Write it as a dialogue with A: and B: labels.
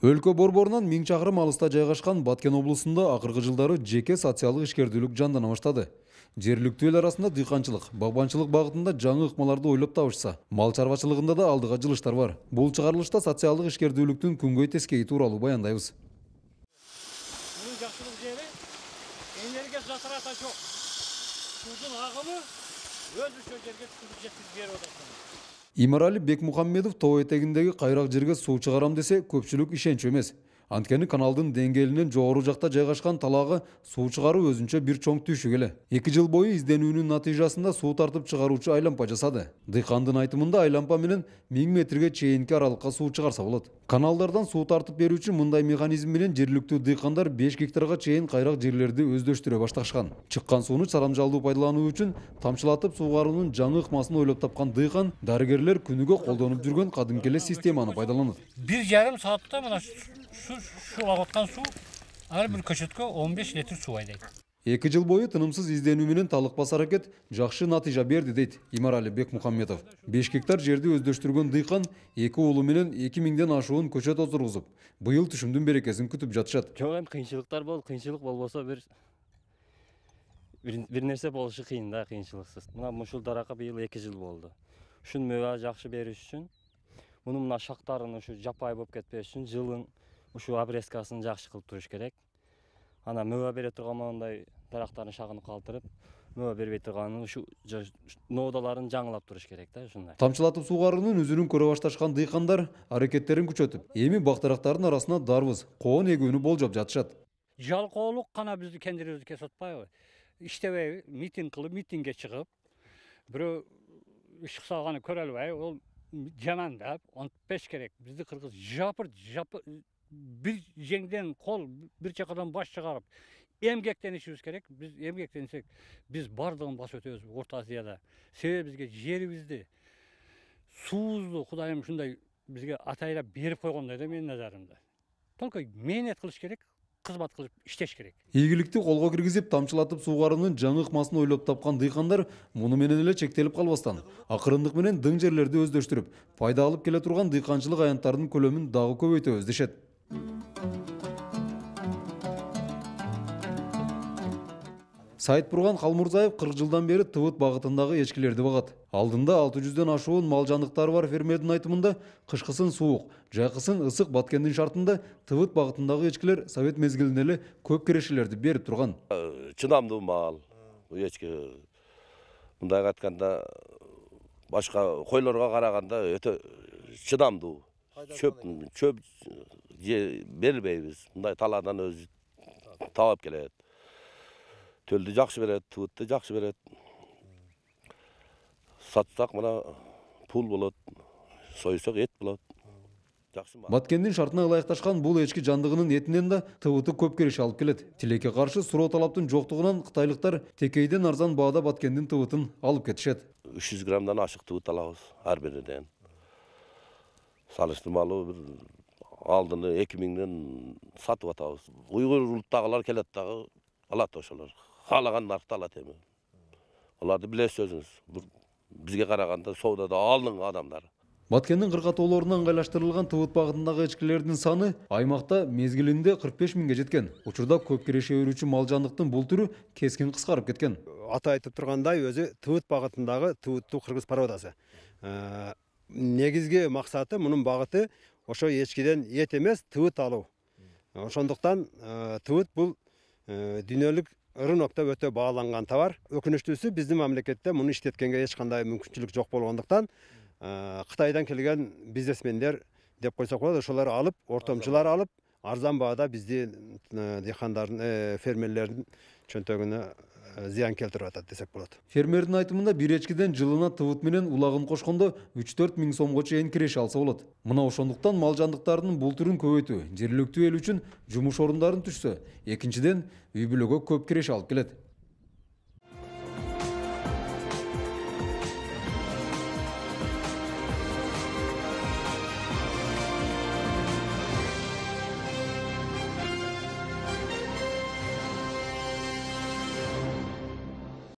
A: Өлкө борборунан 1000 чакырым алыста жайгашкан Баткен облусунда акыркы жылдары жеке социалдык ишкердүүлүк жандана баштады. Жергиликтүү эл арасында дыйканчылык, багбанчылык багытында жаңы ыкмаларды ойлоп табышса, мал чарбачылыгында да алдыга жылыштар бар. Бул чыгарылышта социалдык ишкердүүлүктүн күнгөй тескейи тууралуу баяндайбыз.
B: Bunun жакшылык жери энергия затырата жок. Судун агымы өзүнчө жерге жеткизип берип атат.
A: Имарали Бекмухаммедов тоо этегиндеги кайрак жерге суу чыгарам десе, көпчүлүк ишенчү эмес. Анткени каналдын деңгээлинен жогору жакта жайгашкан талагы суу чыгаруу өзүнчө бир чоң түйшүк эле. 2 жыл бою изденүүнүн натыйжасында суу тартып чыгаруучу айлампа жасады. Дыйкандын айтымында айлампа менен 1000 метрге чейинки аралыкка суу чыгарса болот. Каналдардан суу тартып берүүчү мындай механизм менен жергиликтүү дыйкандар 5 гектарга чейин кайрак жерлерди өздөштүрө башташкан. Чыккан сууну чарамжалдуу пайдалануу үчүн тамчылатып суугаруунун жаңы ыкмасын ойлоп тапкан дыйкан дарыгерлер күнүгө колдонуп жүргөн кадимки эле системаны пайдаланат.
B: 1,5 саатта мына шулап аткан суу ар бир көчөткө 15 литр суу айдайт.
A: 2 жыл бою тынымсыз изденүү менен талыкпас аракет жакшы натыйжа берди дейт Имарали Бекмухаммедов. 5 гектар жерди өздөштүргөн дыйкан 2 уулу менен 2000ден ашуун көчөт отургузуп, быйыл түшүмдүн берекесин күтүп жатышат.
C: Жок, эми кыйынчылыктар болду, кыйынчылык болбосо бир нерсе болушу кыйын да, кыйынчылыксыз. Мына ушул даракка быйыл 2 жыл болду. Ушун мөбө жакшы бериш үчүн, мунун мына шактарын ушу жапай болуп кетпеш үчүн жылын ушу обрезкасын жакшы кылып туруш керек. Ана мөбө бере турган мондай дарактарын шагынып калтырып, мөбө бербей турганын ушу ноодаларын жаңылап туруш керек да, ушундай.
A: Тамчылатып суугаруунун үзүрүн көрө башташкан дыйкандар аракеттерин күчөтүп, эми бактарактардын арасына дарбыз, коон эгүүнү болжоп жатышат.
B: Жалкоолук гана бизди кендирибизди кесип атпайбы? Иштебей, митинг кылып, митингге чыгып, бирөө иш салганы көрө албай, ол жамандап, онтпеш керек. Бизди кыргыз жапыр бир жеңден кол, бир жакадан баш чыгарып, эмгектенишибиз керек. Биз эмгектенсек, биз бардыгын басып өтөбүз Орто Азияда. Себеби бизге жерибизди, суубузду Кудайым ушундай бизге атайлап берип койгондой да менин назарымда. Только мээнет кылыш керек, кызмат кылып иштеш керек.
A: Ийгиликти колго киргизип тамчылатып суугаруунун жаңы ыкмасын ойлоп тапкан дыйкандар муну менен эле чектелип калбастан, акырындык менен дың жерлерди өздөштүрүп, пайда алып келе турган дыйканчылык аянттарынын көлөмүн дагы көбөйтөбүз дешет. Сайтбурган Калмурзаев 40 жылдан бери Тывыт багытындагы эчкилерди багат. Алдында 600дөн ашуун мал жандыктары бар фермердин айтымында, кышкысын суук, жайкысын ысык Баткендин шартында Тывыт багытындагы эчкилер совет мезгилинде эле көп кирешелерди берип турган.
D: Чыдамдуу мал, эчки мындай айтканда башка койлорго караганда өтө чыдамдуу. Чөп бербейбиз. Мындай талаадан өзү таап келет. Төлдү жакшы берет, Тывытты жакшы берет. Сатсак мына пул болот, сойсок эт болот.
A: Баткендин шартына ылайыкташкан бул эчки жандыгынын этинен да Тывыты көп киреше алып келет. Тилекке каршы суроо талаптын жоктугунан кытайлыктар текейден арзан баада Баткендин Тывытын алып кетишет.
D: 300 граммдан ашык Тывыт алабыз ар биринен. Салыштырмалуу алдыны 2000ден сатып атабыз. Уйгур улуттагылар келет дагы алат ошолор. Каалаган наркты алат эми. Аларды билесиз өзүңүз. Бизге караганда соодада алдыңкы адамдар.
A: Баткендин кыркатоолорунан ыңгайлаштырылган Тывыт багытындагы эчкилердин саны аймакта мезгилинде 45 миңге жеткен. Учурда көп киреше берүүчү мал жандыктын бул түрү кескин кыскарып кеткен.
E: Ата айтып тургандай, өзү Тывыт багытындагы Тывыттуу кыргыз пародасы. Негизги максаты мунун багыты ошо эчкиден эт эмес, Тывыт алуу. Ошондуктан Тывыт бул дүйнөлүк рынокто өтө бааланган товар. Өкүнүчтүүсү биздин мамлекетте муну иштеткенге эч кандай мүмкүнчүлүк жок болгондуктан Кытайдан келген бизнесмендер деп койсок болот, ошолор алып, ортомчулар алып, арзан баада бизди дыйкандардын, фермерлердин чөнтөгүнө зыян келтирип атат десек болот.
A: Фермердин айтымында бир эчкиден жылына Тывыт менен улагын кошкондо 3-4 миң сомго чейин киреше алса болот. Мына ошондуктан мал жандыктарынын бул түрүн көбөйтүү жергиликтүү эл үчүн жумуш орундарын түшсө, экинчиден үй бүлөгө көп киреше алып келет.